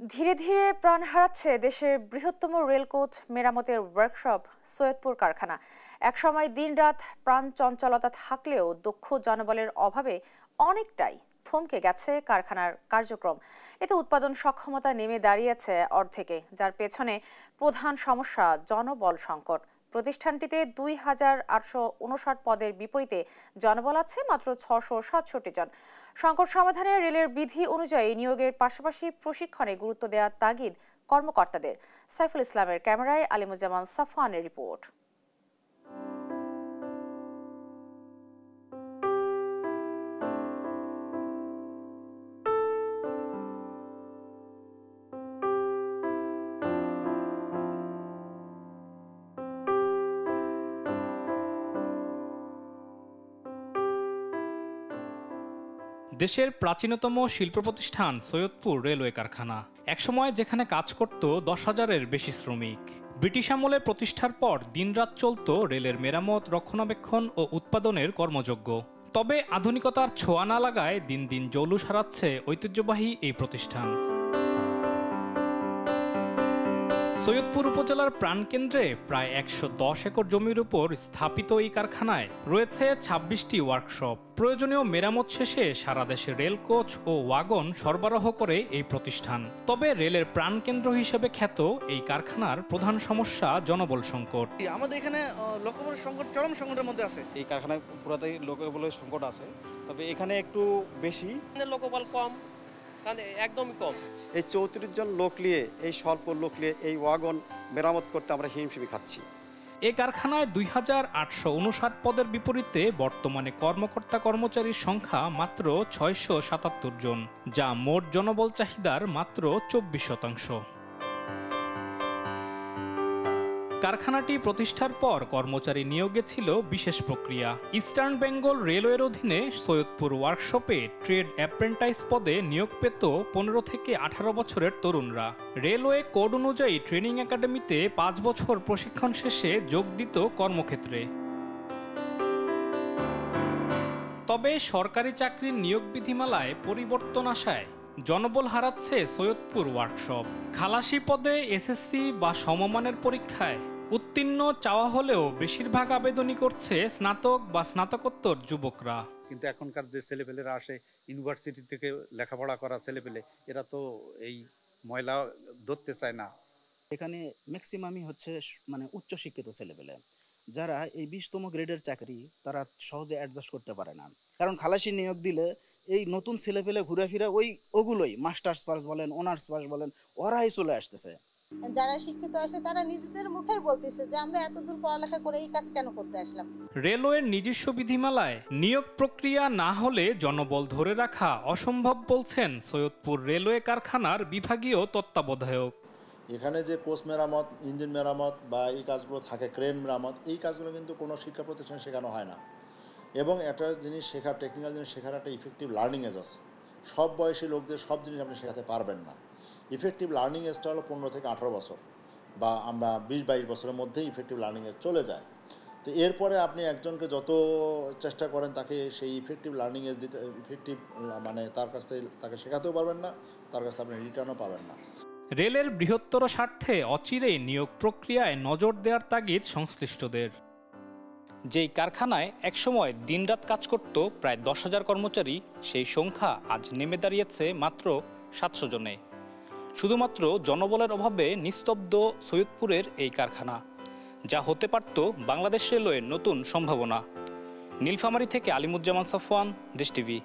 ধীরে ধীরে প্রাণ হারাচ্ছে দেশের বৃহত্তম রেলকোচ মেরামতের ওয়ার্কশপ সৈয়দপুর কারখানা। একসময় দিনরাত প্রাণ চঞ্চলতা থাকলেও দক্ষ জনবলের অভাবে অনেকটাই থমকে গেছে কারখানার কার্যক্রম। এতে উৎপাদন সক্ষমতা নেমে দাঁড়িয়েছে অর্ধেকে, যার পেছনে প্রধান সমস্যা জনবল সংকট। প্রতিষ্ঠানটিতে ২,৮৫৯ পদের বিপরীতে জনবল আছে মাত্র ৬৬৭ জন। সংকট সমাধানে রেলের বিধি অনুযায়ী নিয়োগের পাশাপাশি প্রশিক্ষণে গুরুত্ব দেওয়ার তাগিদ কর্মকর্তাদের। সাইফুল ইসলামের ক্যামেরায় আলিমুজ্জামান সাফওয়ানের রিপোর্ট। দেশের প্রাচীনতম শিল্প প্রতিষ্ঠান সৈয়দপুর রেলওয়ে কারখানা। একসময় যেখানে কাজ করত ১০,০০০-এর বেশি শ্রমিক। ব্রিটিশ আমলে প্রতিষ্ঠার পর দিনরাত চলত রেলের মেরামত, রক্ষণাবেক্ষণ ও উৎপাদনের কর্মযজ্ঞ। তবে আধুনিকতার ছোঁয়া না লাগায় দিন দিন জৌলুস হারাচ্ছে ঐতিহ্যবাহী এই প্রতিষ্ঠান। সৈয়দপুর উপজেলার প্রাণকেন্দ্রে প্রায় ১১০ একর জমির উপর স্থাপিত এই কারখানায় রয়েছে ২৬টি ওয়ার্কশপ। প্রয়োজনীয় মেরামত শেষে সারা দেশে রেল কোচ ও ওয়াগন সরবরাহ করে এই প্রতিষ্ঠান। তবে রেলের প্রাণকেন্দ্র হিসেবে খ্যাত এই কারখানার প্রধান সমস্যা জনবল সংকট। আমাদের এখানে লোকবলের সংকট চরম সংকটের মধ্যে আছে। এই কারখানায় পুরাটাই লোকবলের সংকট আছে, তবে এখানে একটু বেশি লোকবল কম, একদমই কম। এই ৩৪ জন লোক নিয়ে, এই স্বল্প লোক নিয়ে এই ওয়াগন মেরামত করতে আমরা হিমশিম খাচ্ছি। এই কারখানায় ২,৮৫৯ পদের বিপরীতে বর্তমানে কর্মকর্তা কর্মচারীর সংখ্যা মাত্র ৬৭৭ জন, যা মোট জনবল চাহিদার মাত্র ২৪%। কারখানাটি প্রতিষ্ঠার পর কর্মচারী নিয়োগে ছিল বিশেষ প্রক্রিয়া। ইস্টার্ন বেঙ্গল রেলওয়ের অধীনে সৈয়দপুর ওয়ার্কশপে ট্রেড অ্যাপ্রেন্টাইজ পদে নিয়োগ পেত ১৫ থেকে ১৮ বছরের তরুণরা। রেলওয়ে কোড অনুযায়ী ট্রেনিং একাডেমিতে ৫ বছর প্রশিক্ষণ শেষে যোগ দিত কর্মক্ষেত্রে। তবে সরকারি চাকরির নিয়োগ বিধিমালায় পরিবর্তন আসায় জনবল হারাচ্ছে সৈয়দপুর ওয়ার্কশপ। খালাসি পদে এসএসসি বা সমমানের পরীক্ষায় উত্তীর্ণ চাওয়া হলেও বেশিরভাগ আবেদনই করছে স্নাতক বা স্নাতকোত্তর যুবকরা। কিন্তু এখনকার যে ছেলেপেলেরা আসে ইউনিভার্সিটি থেকে লেখাপড়া করা ছেলেপেলে, এরা তো এই ময়লা ধরতে চায় না। এখানে ম্যাক্সিমামই হচ্ছে মানে উচ্চশিক্ষিত ছেলেপেলে, যারা এই ২০তম গ্রেডের চাকরি তারা সহজে অ্যাডজাস্ট করতে পারে না। কারণ খালাসি নিয়োগ দিলে এই নতুন ছেলেপেলে ঘুরে ফিরে ওগুলোই মাস্টার্স পাস বলেন, অনার্স পাস বলেন, ওরাই চলে আসতেছে। যারা শিক্ষিত আছে তারা নিজেদের মুখেই বলতেছে যে আমরা এতদূর পড়ালেখা করে এই কাজ কেন করতে আসলাম। রেলওয়ের নিজস্ব বিধিমালায় নিয়োগ প্রক্রিয়া না হলে জনবল ধরে রাখা অসম্ভব বলছেন সৈয়দপুর রেলওয়ে কারখানার বিভাগীয় তত্ত্বাবধায়ক। এখানে যে কোচ মেরামত, ইঞ্জিন মেরামত বা এই কাজগুলো থাকে, ক্রেন মেরামত, এই কাজগুলো কিন্তু কোনো শিক্ষা প্রতিষ্ঠানে শেখানো হয় না। এবং একটা জিনিস শেখার, টেকনিক্যাল জিনিস শেখার একটা ইফেক্টিভ লার্নিং এজ আছে। সব বয়সী লোকদের সব জিনিস আপনি শেখাতে পারবেন না। ইফেক্টিভ লার্নিং এজটা হলো ১৫ থেকে ১৮ বছর, বা আমরা ২০-২২ বছরের মধ্যেই ইফেক্টিভ লার্নিং এজ চলে যায়। তো এরপরে আপনি একজনকে যত চেষ্টা করেন তাকে সেই ইফেক্টিভ লার্নিং এজ দিতে, ইফেক্টিভ মানে তার কাছ থেকে তাকে শেখাতেও পারবেন না, তার কাছ থেকে আপনি রিটার্নও পাবেন না। রেলের বৃহত্তর স্বার্থে অচিরেই নিয়োগ প্রক্রিয়ায় নজর দেওয়ার তাগিদ সংশ্লিষ্টদের। যেই কারখানায় একসময় দিনরাত কাজ করত প্রায় ১০,০০০ কর্মচারী, সেই সংখ্যা আজ নেমে দাঁড়িয়েছে মাত্র ৭০০ জনে। শুধুমাত্র জনবলের অভাবে নিস্তব্ধ সৈয়দপুরের এই কারখানা, যা হতে পারত বাংলাদেশ রেলওয়ের নতুন সম্ভাবনা। নীলফামারী থেকে আলিমুজ্জামান সাফওয়ান, দেশ টিভি।